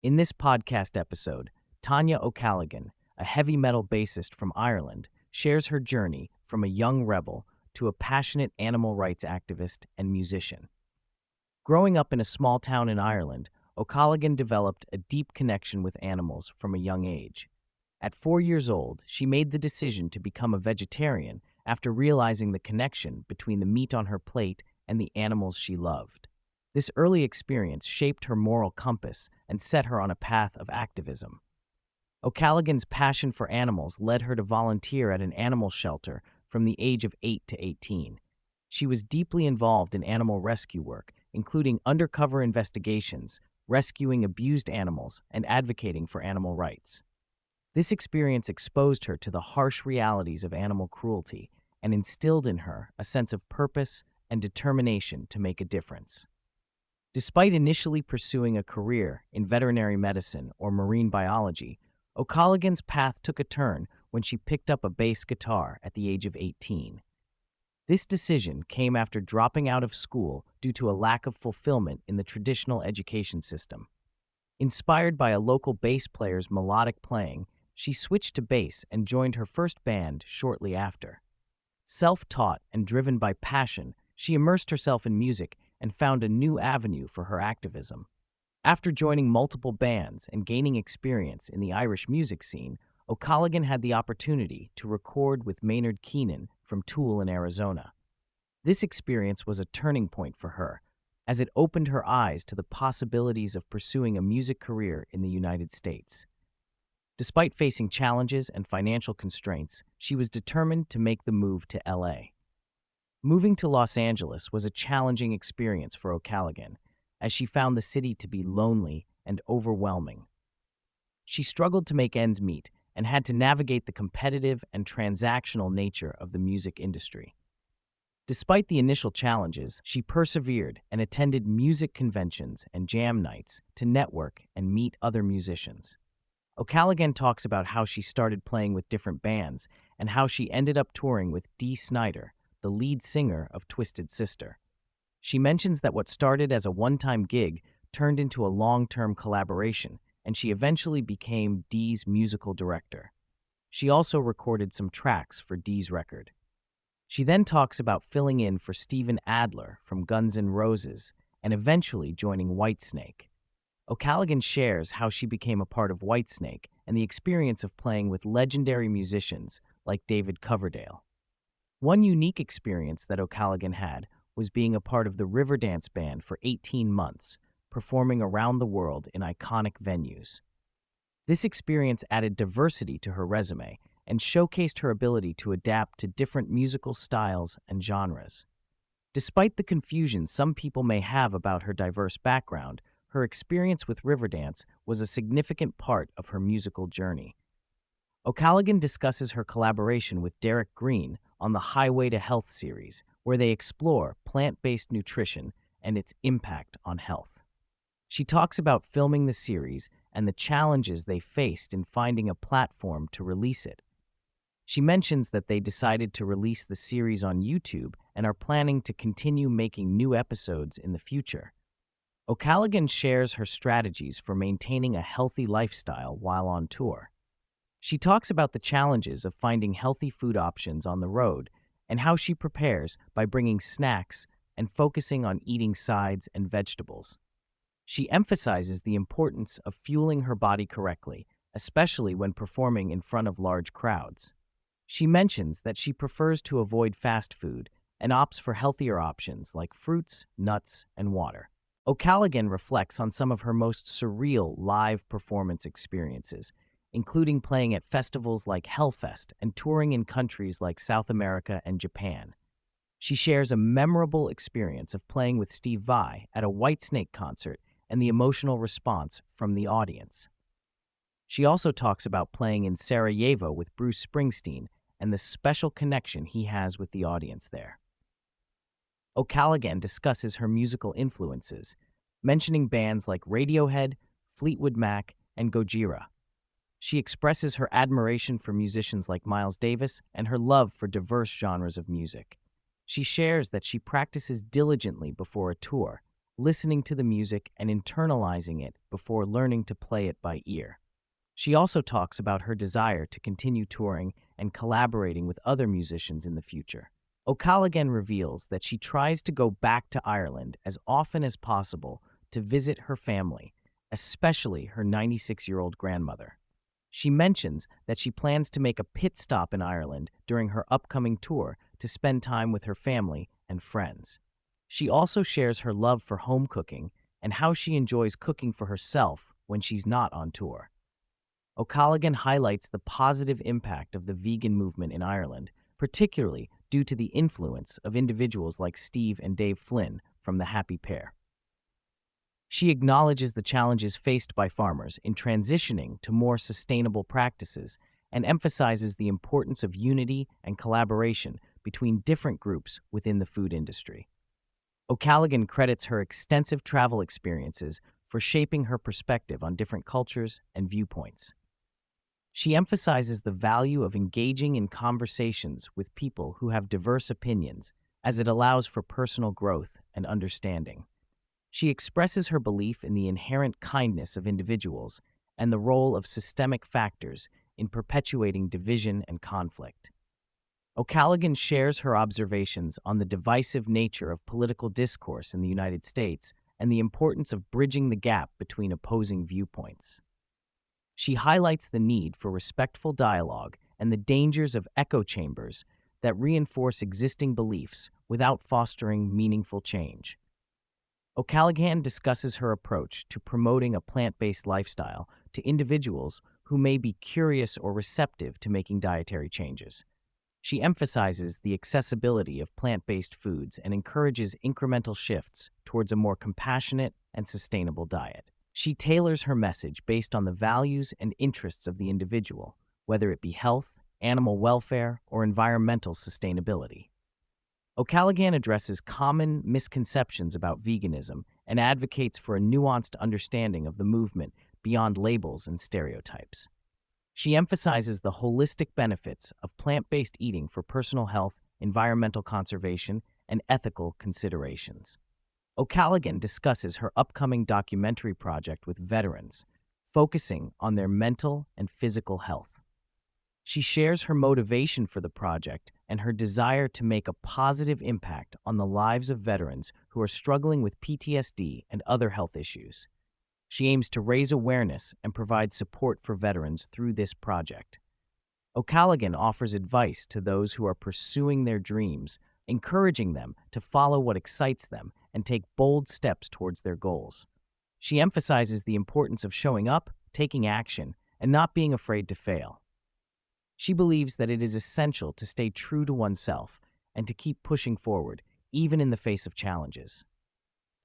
In this podcast episode, Tanya O'Callaghan, a heavy metal bassist from Ireland, shares her journey from a young rebel to a passionate animal rights activist and musician. Growing up in a small town in Ireland, O'Callaghan developed a deep connection with animals from a young age. At 4 years old, she made the decision to become a vegetarian after realizing the connection between the meat on her plate and the animals she loved. This early experience shaped her moral compass and set her on a path of activism. O'Callaghan's passion for animals led her to volunteer at an animal shelter from the age of 8 to 18. She was deeply involved in animal rescue work, including undercover investigations, rescuing abused animals, and advocating for animal rights. This experience exposed her to the harsh realities of animal cruelty and instilled in her a sense of purpose and determination to make a difference. Despite initially pursuing a career in veterinary medicine or marine biology, O'Callaghan's path took a turn when she picked up a bass guitar at the age of 18. This decision came after dropping out of school due to a lack of fulfillment in the traditional education system. Inspired by a local bass player's melodic playing, she switched to bass and joined her first band shortly after. Self-taught and driven by passion, she immersed herself in music and found a new avenue for her activism. After joining multiple bands and gaining experience in the Irish music scene, O'Callaghan had the opportunity to record with Maynard Keenan from Tool in Arizona. This experience was a turning point for her, as it opened her eyes to the possibilities of pursuing a music career in the United States. Despite facing challenges and financial constraints, she was determined to make the move to LA. Moving to Los Angeles was a challenging experience for O'Callaghan, as she found the city to be lonely and overwhelming. She struggled to make ends meet and had to navigate the competitive and transactional nature of the music industry. Despite the initial challenges, she persevered and attended music conventions and jam nights to network and meet other musicians. O'Callaghan talks about how she started playing with different bands and how she ended up touring with Dee Snider, the lead singer of Twisted Sister. She mentions that what started as a one-time gig turned into a long-term collaboration, and she eventually became Dee's musical director. She also recorded some tracks for Dee's record. She then talks about filling in for Steven Adler from Guns N' Roses and eventually joining Whitesnake. O'Callaghan shares how she became a part of Whitesnake and the experience of playing with legendary musicians like David Coverdale. One unique experience that O'Callaghan had was being a part of the Riverdance band for 18 months, performing around the world in iconic venues. This experience added diversity to her resume and showcased her ability to adapt to different musical styles and genres. Despite the confusion some people may have about her diverse background, her experience with Riverdance was a significant part of her musical journey. O'Callaghan discusses her collaboration with Derek Green on the Highway to Health series, where they explore plant-based nutrition and its impact on health. She talks about filming the series and the challenges they faced in finding a platform to release it. She mentions that they decided to release the series on YouTube and are planning to continue making new episodes in the future. O'Callaghan shares her strategies for maintaining a healthy lifestyle while on tour. She talks about the challenges of finding healthy food options on the road and how she prepares by bringing snacks and focusing on eating sides and vegetables. She emphasizes the importance of fueling her body correctly, especially when performing in front of large crowds. She mentions that she prefers to avoid fast food and opts for healthier options like fruits, nuts, and water. O'Callaghan reflects on some of her most surreal live performance experiences, including playing at festivals like Hellfest and touring in countries like South America and Japan. She shares a memorable experience of playing with Steve Vai at a Whitesnake concert and the emotional response from the audience. She also talks about playing in Sarajevo with Bruce Springsteen and the special connection he has with the audience there. O'Callaghan discusses her musical influences, mentioning bands like Radiohead, Fleetwood Mac, and Gojira. She expresses her admiration for musicians like Miles Davis and her love for diverse genres of music. She shares that she practices diligently before a tour, listening to the music and internalizing it before learning to play it by ear. She also talks about her desire to continue touring and collaborating with other musicians in the future. O'Callaghan reveals that she tries to go back to Ireland as often as possible to visit her family, especially her 96-year-old grandmother. She mentions that she plans to make a pit stop in Ireland during her upcoming tour to spend time with her family and friends. She also shares her love for home cooking and how she enjoys cooking for herself when she's not on tour. O'Callaghan highlights the positive impact of the vegan movement in Ireland, particularly due to the influence of individuals like Steve and Dave Flynn from the Happy Pear. She acknowledges the challenges faced by farmers in transitioning to more sustainable practices and emphasizes the importance of unity and collaboration between different groups within the food industry. O'Callaghan credits her extensive travel experiences for shaping her perspective on different cultures and viewpoints. She emphasizes the value of engaging in conversations with people who have diverse opinions, as it allows for personal growth and understanding. She expresses her belief in the inherent kindness of individuals and the role of systemic factors in perpetuating division and conflict. O'Callaghan shares her observations on the divisive nature of political discourse in the United States and the importance of bridging the gap between opposing viewpoints. She highlights the need for respectful dialogue and the dangers of echo chambers that reinforce existing beliefs without fostering meaningful change. O'Callaghan discusses her approach to promoting a plant-based lifestyle to individuals who may be curious or receptive to making dietary changes. She emphasizes the accessibility of plant-based foods and encourages incremental shifts towards a more compassionate and sustainable diet. She tailors her message based on the values and interests of the individual, whether it be health, animal welfare, or environmental sustainability. O'Callaghan addresses common misconceptions about veganism and advocates for a nuanced understanding of the movement beyond labels and stereotypes. She emphasizes the holistic benefits of plant-based eating for personal health, environmental conservation, and ethical considerations. O'Callaghan discusses her upcoming documentary project with veterans, focusing on their mental and physical health. She shares her motivation for the project and her desire to make a positive impact on the lives of veterans who are struggling with PTSD and other health issues. She aims to raise awareness and provide support for veterans through this project. O'Callaghan offers advice to those who are pursuing their dreams, encouraging them to follow what excites them and take bold steps towards their goals. She emphasizes the importance of showing up, taking action, and not being afraid to fail. She believes that it is essential to stay true to oneself and to keep pushing forward, even in the face of challenges.